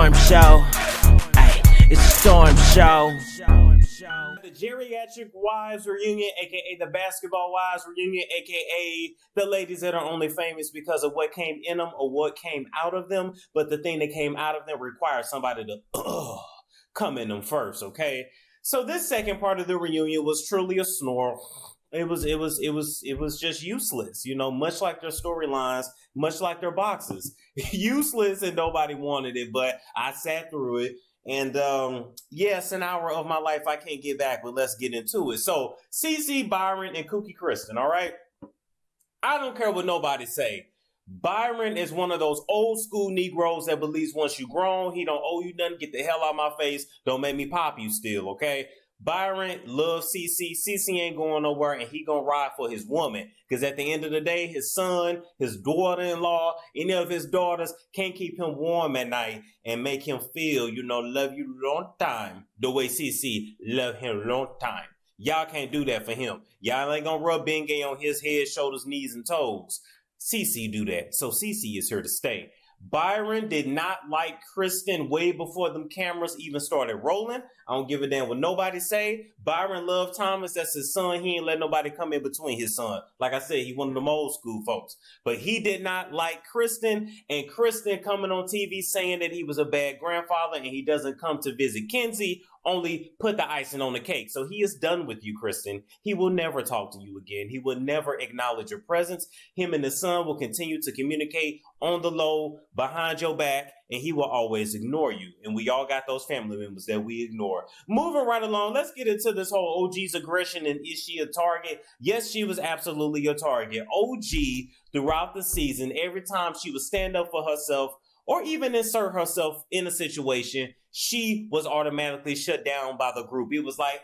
storm show. Ay, it's a storm show. The geriatric wives reunion, aka the basketball wives reunion, aka the ladies that are only famous because of what came in them or what came out of them, but the thing that came out of them requires somebody to come in them first, okay? So this second part of the reunion was truly a snore. It was just useless, you know, much like their storylines, much like their boxes. Useless, and nobody wanted it, but I sat through it. And yes, an hour of my life I can't get back, but let's get into it. So CeCe, Byron, and Kristen, all right? I don't care what nobody say. Byron is one of those old school Negroes that believes once you grown, he don't owe you nothing. Get the hell out of my face. Don't make me pop you still, okay? Byron loves CeCe. CeCe ain't going nowhere, and he gonna ride for his woman. Because at the end of the day, his son, his daughter-in-law, any of his daughters can't keep him warm at night and make him feel, you know, love you long time the way CeCe love him long time. Y'all can't do that for him. Y'all ain't gonna rub Bengay on his head, shoulders, knees, and toes. CeCe do that. So CeCe is here to stay. Byron did not like Kristen way before them cameras even started rolling. I don't give a damn what nobody say. Byron loved Thomas. That's his son. He ain't let nobody come in between his son. Like I said, he one of them old school folks. But he did not like Kristen, and Kristen coming on TV saying that he was a bad grandfather and he doesn't come to visit Kenzie, only put the icing on the cake. So he is done with you, Kristen. He will never talk to you again. He will never acknowledge your presence. Him and his son will continue to communicate on the low, behind your back, and he will always ignore you. And we all got those family members that we ignore. Moving right along, let's get into this whole OG's aggression, and is she a target? Yes, she was absolutely a target. OG, throughout the season, every time she would stand up for herself or even insert herself in a situation, she was automatically shut down by the group. It was like,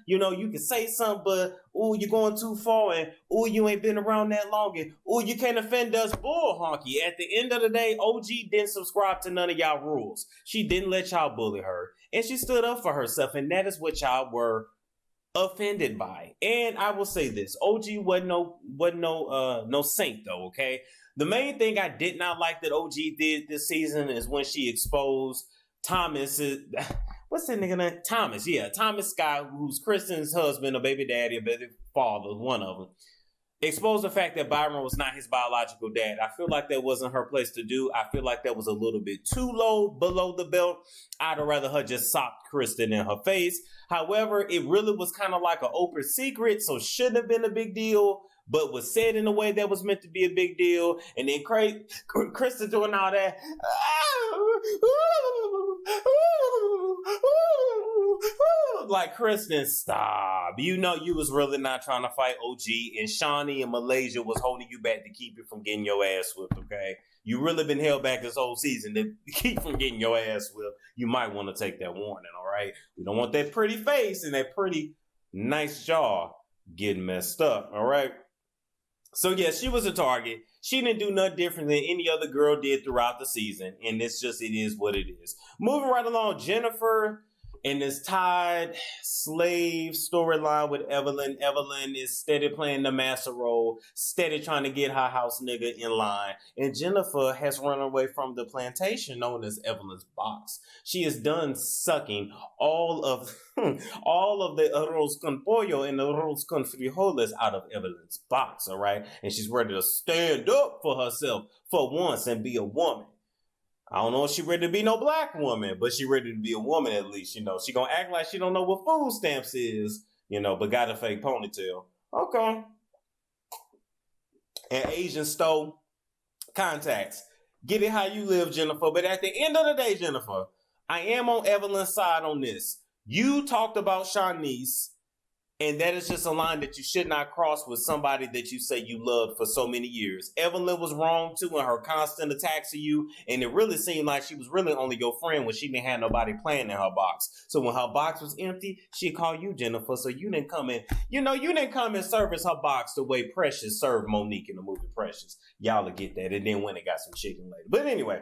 you know, you can say something, but, oh, you're going too far, and, oh, you ain't been around that long, and, oh, you can't offend us, bull honky. At the end of the day, OG didn't subscribe to none of y'all rules. She didn't let y'all bully her, and she stood up for herself, and that is what y'all were offended by. And I will say this, OG wasn't no saint though, okay? The main thing I did not like that OG did this season is when she exposed Thomas, what's that nigga name? Thomas, yeah. Thomas Scott, who's Kristen's husband, a baby daddy, a baby father, one of them. Exposed the fact that Byron was not his biological dad. I feel like that wasn't her place to do. I feel like that was a little bit too low below the belt. I'd rather her just sock Kristen in her face. However, it really was kind of like an open secret, so shouldn't have been a big deal, but was said in a way that was meant to be a big deal. And then Kristen doing all that. Like, Kristen, stop. You know you was really not trying to fight OG, and Shaunie in Malaysia was holding you back to keep you from getting your ass whipped, okay? You really been held back this whole season to keep from getting your ass whipped. You might want to take that warning, all right? We don't want that pretty face and that pretty nice jaw getting messed up, all right? So, yeah, she was a target. She didn't do nothing different than any other girl did throughout the season. And it is what it is. Moving right along, Jennifer and this tied slave storyline with Evelyn. Evelyn is steady playing the master role, steady trying to get her house nigga in line. And Jennifer has run away from the plantation known as Evelyn's box. She is done sucking all of the arroz con pollo and the arroz con frijoles out of Evelyn's box, all right? And she's ready to stand up for herself for once and be a woman. I don't know if she's ready to be no black woman, but she ready to be a woman at least, you know. She gonna act like she don't know what food stamps is, you know, but got a fake ponytail. Okay. And Asian stole contacts. Get it how you live, Jennifer. But at the end of the day, Jennifer, I am on Evelyn's side on this. You talked about Shaunie's, and that is just a line that you should not cross with somebody that you say you loved for so many years. Evelyn was wrong too in her constant attacks of you, and it really seemed like she was really only your friend when she didn't have nobody playing in her box. So when her box was empty, she'd call you, Jennifer, so you didn't come in. You know, you didn't come and service her box the way Precious served Monique in the movie Precious. Y'all will get that, and then when it got some chicken later. But anyway,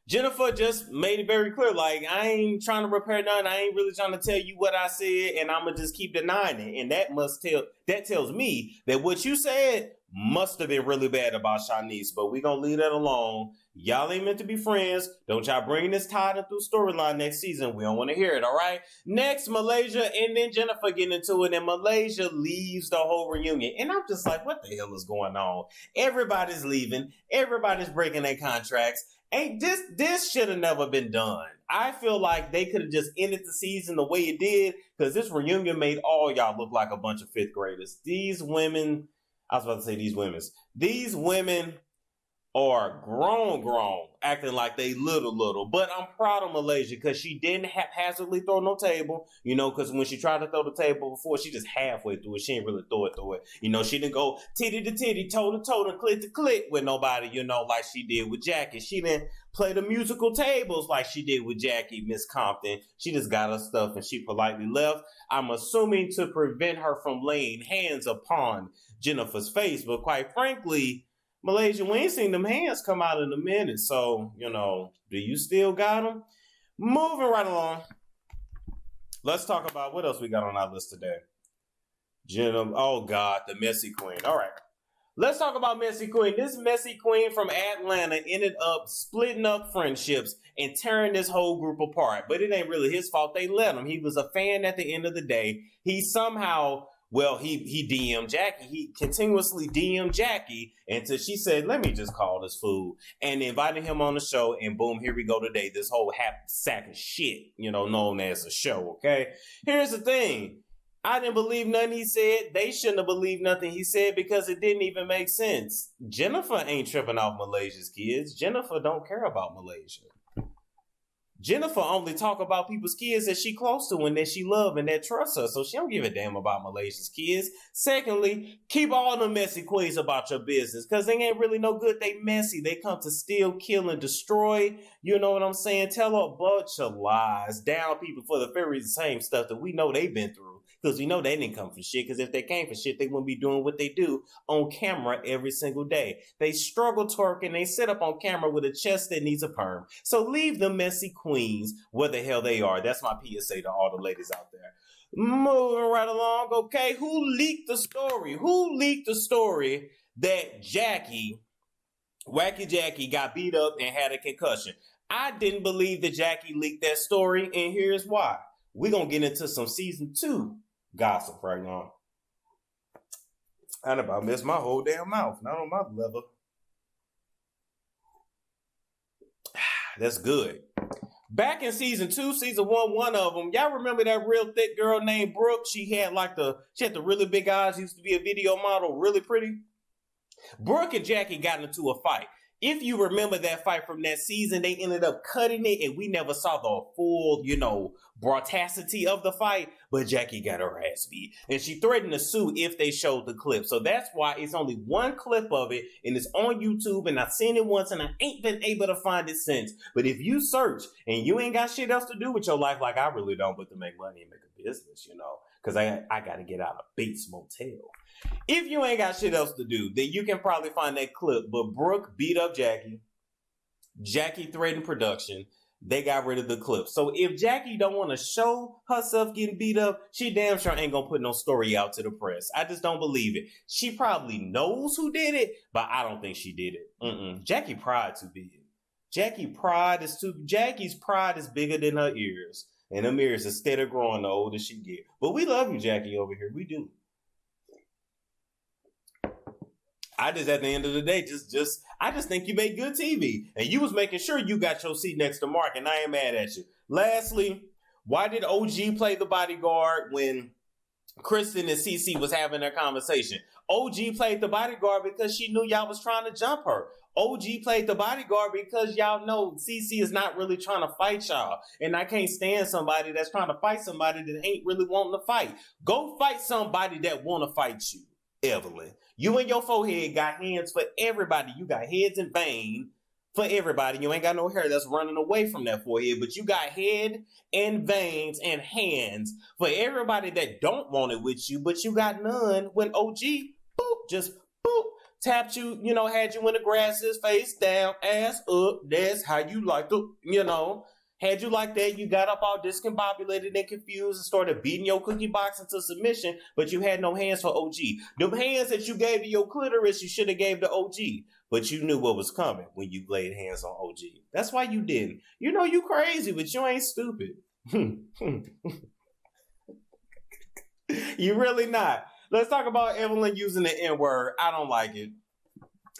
Jennifer just made it very clear, like, I ain't trying to repair nothing. I ain't really trying to tell you what I said, and I'm going to just keep denying it. And that tells me that what you said must have been really bad about Shaunie, but we going to leave that alone. Y'all ain't meant to be friends. Don't y'all bring this tied into storyline next season. We don't want to hear it, all right? Next, Malaysia, and then Jennifer getting into it, and Malaysia leaves the whole reunion. And I'm just like, what the hell is going on? Everybody's leaving. Everybody's breaking their contracts. Ain't this should have never been done. I feel like they could have just ended the season the way it did, because this reunion made all y'all look like a bunch of fifth graders. These women are grown, acting like they little. But I'm proud of Malaysia, because she didn't haphazardly throw no table, because when she tried to throw the table before, she just halfway through it. She didn't really throw it. She didn't go titty to titty, toe to toe, and clit to clit with nobody, like she did with Jackie. She didn't play the musical tables like she did with Jackie, Miss Compton. She just got her stuff and she politely left. I'm assuming to prevent her from laying hands upon Jennifer's face. But quite frankly, Malaysia, we ain't seen them hands come out in a minute. So, do you still got them? Moving right along. Let's talk about what else we got on our list today. Oh, God, the messy queen. All right. Let's talk about Messy Queen. This messy queen from Atlanta ended up splitting up friendships and tearing this whole group apart. But it ain't really his fault. They let him. He was a fan at the end of the day. He somehow... Well, he DM'd Jackie. He continuously DM'd Jackie until she said, let me just call this fool. And invited him on the show. And boom, here we go today. This whole half sack of shit, known as a show, okay? Here's the thing. I didn't believe nothing he said. They shouldn't have believed nothing he said, because it didn't even make sense. Jennifer ain't tripping off Malaysia's kids. Jennifer don't care about Malaysia. Jennifer only talk about people's kids that she close to and that she love and that trust her. So she don't give a damn about Malaysia's kids. Secondly, keep all the messy queens about your business, because they ain't really no good. They messy. They come to steal, kill, and destroy. You know what I'm saying? Tell a bunch of lies. Down people for the very same stuff that we know they've been through. Because we know they didn't come for shit. Because if they came for shit, they wouldn't be doing what they do on camera every single day. They struggle twerking. They sit up on camera with a chest that needs a perm. So leave the messy queens where the hell they are. That's my PSA to all the ladies out there. Moving right along. Okay, who leaked the story? Who leaked the story that Wacky Jackie got beat up and had a concussion? I didn't believe that Jackie leaked that story, and here's why. We're going to get into some season 2 gossip right now. I about missed my whole damn mouth. Not on my level. That's good. Back in season 2, season 1, one of them, y'all remember that real thick girl named Brooke? She had the really big eyes, used to be a video model, really pretty. Brooke and Jackie got into a fight. If you remember that fight from that season, they ended up cutting it, and we never saw the full, brutality of the fight, but Jackie got her ass beat. And she threatened to sue if they showed the clip. So that's why it's only one clip of it, and it's on YouTube, and I've seen it once, and I ain't been able to find it since. But if you search, and you ain't got shit else to do with your life, like I really don't, but to make money and make a business, because I got to get out of Bates Motel. If you ain't got shit else to do, then you can probably find that clip. But Brooke beat up Jackie. Jackie threatened production. They got rid of the clip. So if Jackie don't want to show herself getting beat up, she damn sure ain't gonna put no story out to the press. I just don't believe it. She probably knows who did it, but I don't think she did it. Jackie pride too big. Jackie's pride is bigger than her ears. And them ears are steady growing the older she get. But we love you, Jackie, over here. We do. I just, at the end of the day, I just think you made good TV. And you was making sure you got your seat next to Mark, and I ain't mad at you. Lastly, why did OG play the bodyguard when Kristen and CeCe was having their conversation? OG played the bodyguard because she knew y'all was trying to jump her. OG played the bodyguard because y'all know CeCe is not really trying to fight y'all. And I can't stand somebody that's trying to fight somebody that ain't really wanting to fight. Go fight somebody that want to fight you, Evelyn. You and your forehead got hands for everybody. You got heads and vein for everybody. You ain't got no hair that's running away from that forehead, but you got head and veins and hands for everybody that don't want it with you, but you got none when OG, boop, just boop, tapped you, had you in the grasses, face down, ass up. That's how you like to, had you like that. You got up all discombobulated and confused and started beating your cookie box into submission, but you had no hands for OG. Them hands that you gave to your clitoris, you should have gave to OG, but you knew what was coming when you laid hands on OG. That's why you didn't. You crazy, but you ain't stupid. You really not. Let's talk about Evelyn using the N-word. I don't like it.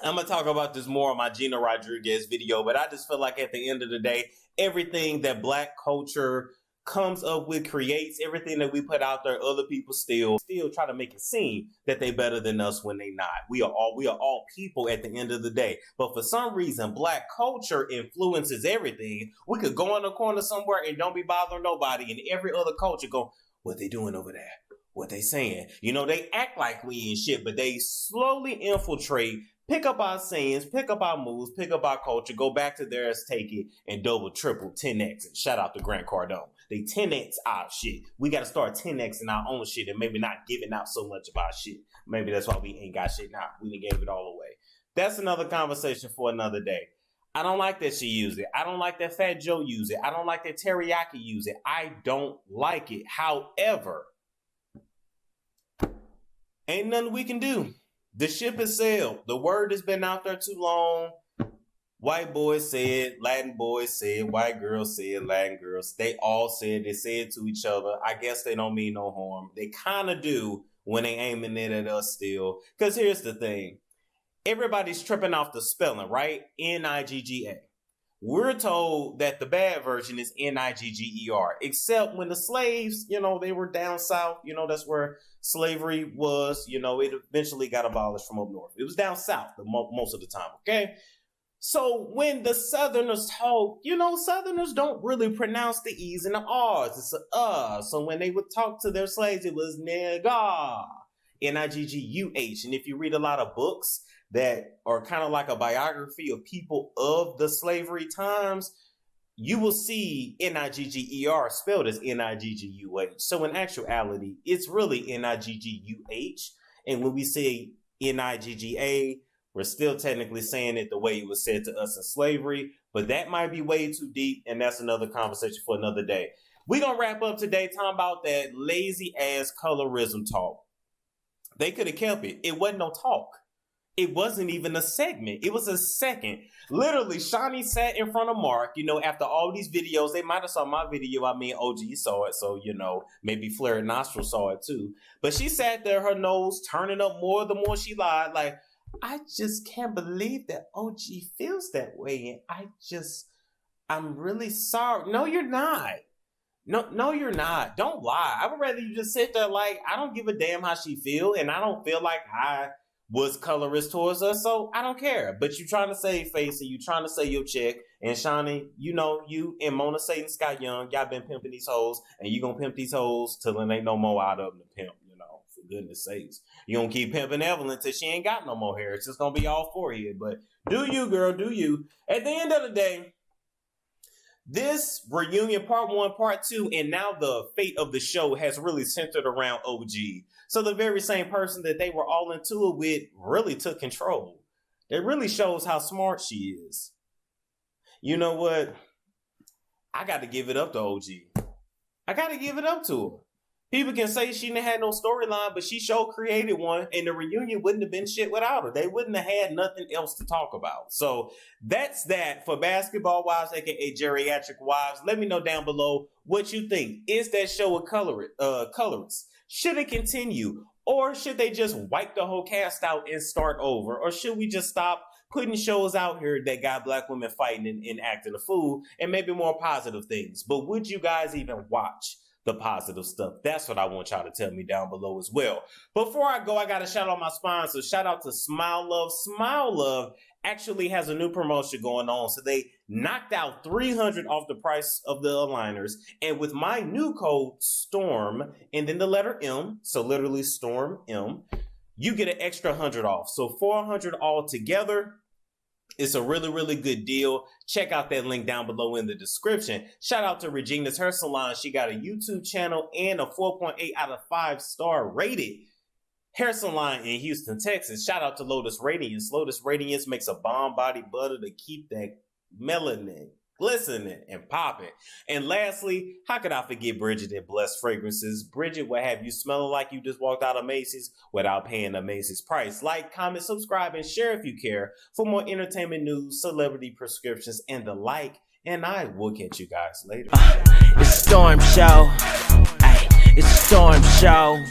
I'm going to talk about this more on my Gina Rodriguez video, but I just feel like at the end of the day, everything that Black culture comes up with, creates, everything that we put out there, other people still try to make it seem that they better than us when they not. We are all people at the end of the day. But for some reason, Black culture influences everything. We could go in a corner somewhere and don't be bothering nobody, and every other culture go, what they doing over there? What they saying? They act like we ain't shit, but they slowly infiltrate, pick up our sayings, pick up our moves, pick up our culture, go back to theirs, take it, and double, triple, 10x. And shout out to Grant Cardone. They 10x our shit. We got to start 10x in our own shit and maybe not giving out so much of our shit. Maybe that's why we ain't got shit now. We done gave it all away. That's another conversation for another day. I don't like that she used it. I don't like that Fat Joe used it. I don't like that Teriyaki used it. I don't like it. However, ain't nothing we can do. The ship has sailed. The word has been out there too long. White boys said, Latin boys said, white girls said, Latin girls. They all said, they said to each other. I guess they don't mean no harm. They kind of do when they aiming it at us still. Because here's the thing. Everybody's tripping off the spelling, right? N-I-G-G-A. We're told that the bad version is N-I-G-G-E-R, except when the slaves, they were down south, that's where slavery was, it eventually got abolished from up north. It was down south most of the time, okay? So when the Southerners talk, Southerners don't really pronounce the E's and the R's. It's a So when they would talk to their slaves, it was nigga, N-I-G-G-U-H. And if you read a lot of books that are kind of like a biography of people of the slavery times, you will see N-I-G-G-E-R spelled as N-I-G-G-U-H. So in actuality, it's really N-I-G-G-U-H. And when we say N-I-G-G-A, we're still technically saying it the way it was said to us in slavery, but that might be way too deep, and that's another conversation for another day. We're going to wrap up today talking about that lazy-ass colorism talk. They could have kept it. It wasn't no talk. It wasn't even a segment. It was a second. Literally, Shaunie sat in front of Mark, after all these videos. They might have saw my video. I mean, OG saw it. So, maybe Flair and Nostril saw it too. But she sat there, her nose turning up more the more she lied. Like, I just can't believe that OG feels that way. And I'm really sorry. No, you're not. No, you're not. Don't lie. I would rather you just sit there like, I don't give a damn how she feel. And I don't feel like I was colorist towards us, so I don't care. But you trying to save face and you trying to say your check. And Shaunie, you and Mona Satan Scott Young, y'all been pimping these hoes, and you gonna pimp these hoes till there ain't no more out of them to pimp, for goodness sakes. You gonna keep pimping Evelyn till she ain't got no more hair. It's just gonna be all forehead. But do you, girl, do you. At the end of the day, this reunion, part 1, part 2, and now the fate of the show has really centered around OG. So the very same person that they were all into it with really took control. It really shows how smart she is. You know what? I got to give it up to OG. I got to give it up to her. People can say she didn't have no storyline, but she sure created one, and the reunion wouldn't have been shit without her. They wouldn't have had nothing else to talk about. So that's that for Basketball Wives, aka Geriatric Wives. Let me know down below what you think. Is that show a colorist? Should it continue? Or should they just wipe the whole cast out and start over? Or should we just stop putting shows out here that got Black women fighting and acting a fool, and maybe more positive things? But would you guys even watch the positive stuff? That's what I want y'all to tell me down below as well. Before I go, I got to shout out my sponsors. Shout out to Smile Love. Smile Love actually has a new promotion going on. So they knocked out $300 off the price of the aligners. And with my new code STORM and then the letter M, so literally STORM M, you get an extra $100 off. So $400 all together. It's a really, really good deal. Check out that link down below in the description. Shout out to Regina's Hair Salon. She got a YouTube channel and a 4.8 out of 5 star rated hair salon in Houston, Texas. Shout out to Lotus Radiance. Lotus Radiance makes a bomb body butter to keep that melanin glistening and popping. And lastly, how could I forget Bridgett and Blessed Fragrances? Bridgett will have you smelling like you just walked out of Macy's without paying a Macy's price. Like, comment, subscribe, and share if you care for more entertainment news, celebrity prescriptions, and the like. And I will catch you guys later. It's Storm Show. Ay, it's Storm Show.